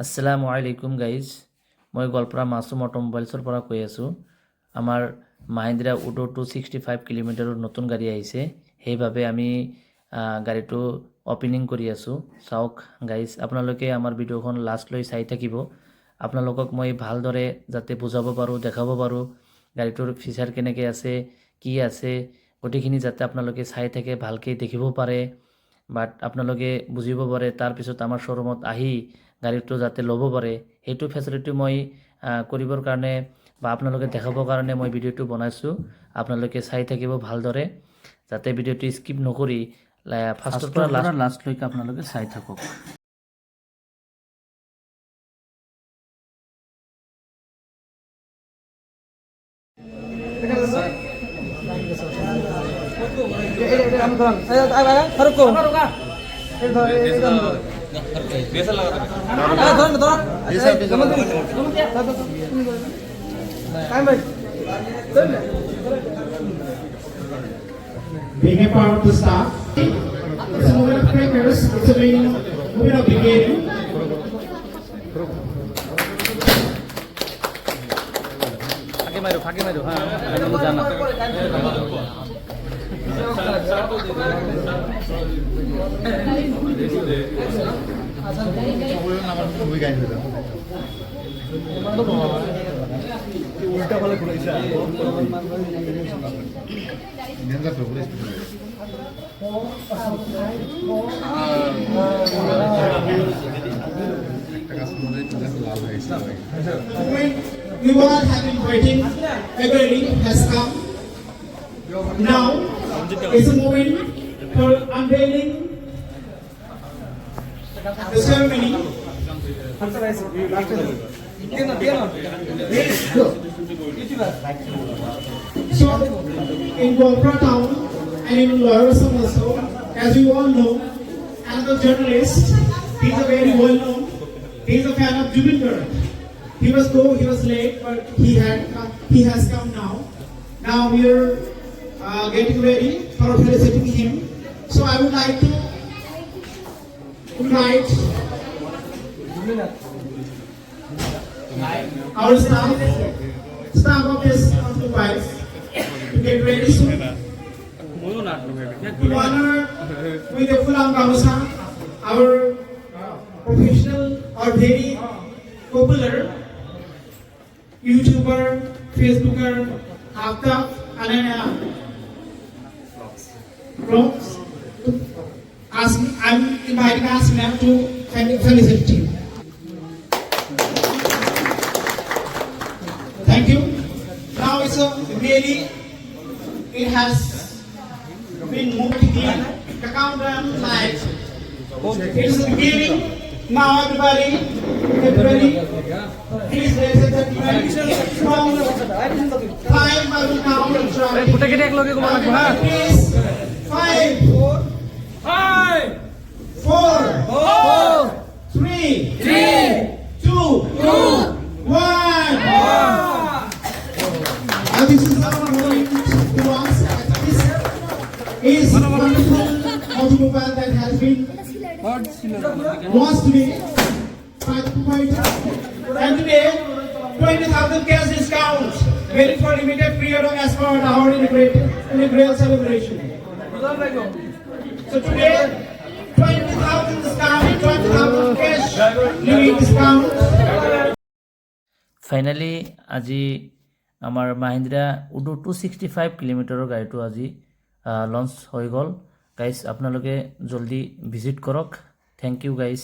আসসালামু আলাইকুম গাইজ, মই গোৱালপাৰা মাছুম অটোমোবাইলছৰ পৰা কৈ আছোঁ। আমাৰ মাহিন্দ্ৰা উডো 265 কিলোমিটাৰৰ নতুন গাড়ী আহিছে, সেইবাবে আমি গাড়ীটো অপেনিং কৰি আছোঁ। চাওক গাইজ, আপোনালোকে আমাৰ ভিডিঅ'খন লাষ্টলৈ চাই থাকিব। আপোনালোকক মই ভালদৰে যাতে বুজাব পাৰোঁ, দেখাব পাৰোঁ গাড়ীটোৰ ফিচাৰ কেনেকৈ আছে, কি আছে, গোটেইখিনি যাতে আপোনালোকে চাই থাকে, ভালকৈ দেখিব পাৰে, বাট আপোনালোকে বুজিব পাৰে। তাৰপিছত আমাৰ শ্ব'ৰুমত আহি গাড়ীটো যাতে ল'ব পাৰে, সেইটো ফেচিলিটি মই কৰিবৰ কাৰণে বা আপোনালোকে দেখাবৰ কাৰণে মই ভিডিঅ'টো বনাইছোঁ। আপোনালোকে চাই থাকিব ভালদৰে, যাতে ভিডিঅ'টো স্কিপ নকৰি ফাৰ্ষ্টৰ পৰা লাষ্টলৈকে আপোনালোকে চাই থাকক। Being a part of the staff, it's a moment of crackers, it's a moment of beginning. ফাঁকি মারো হ্যাঁ, জানা উল্টা ফলে ঘুরাইছে You all have been waiting, February has come. Now is a moment for unveiling the ceremony. So, in Goalpara town and in Loyalsam also, as you all know, another journalist, he's a very well known, he's a fan of Jubin Garg. He was late, but he has come now. Now we are getting ready for felicitating him. So I would like to invite our staff of this automobile to get ready soon. To honor with a full Gamusa, our professional or very popular YouTuber, Facebooker, Aftab, Ananya Vlogs. I'm inviting Asmina to felicitate you. Thank you. Now it's a really, it has been moving the countdown live. It's the beginning. Now everybody, get ready. Please, ladies and gentlemen, from 5 I will count and try. Please, 5, 4, 3, 2, 1. And this is our moment to us. This is wonderful automobile that has been launched today by the provider. And today, 20,000 cash discount, valid for limited period of as per our inaugural celebration. So today, 20,000 discount, 20,000 cash limit discount. Finally আজি আমাৰ মাহিন্দ্ৰা উডো 265 কিলোমিটাৰৰ গাড়ীটো আজি launch হৈ গ'ল। Guys, আপোনালোকে জলদি visit কৰক। Thank you guys.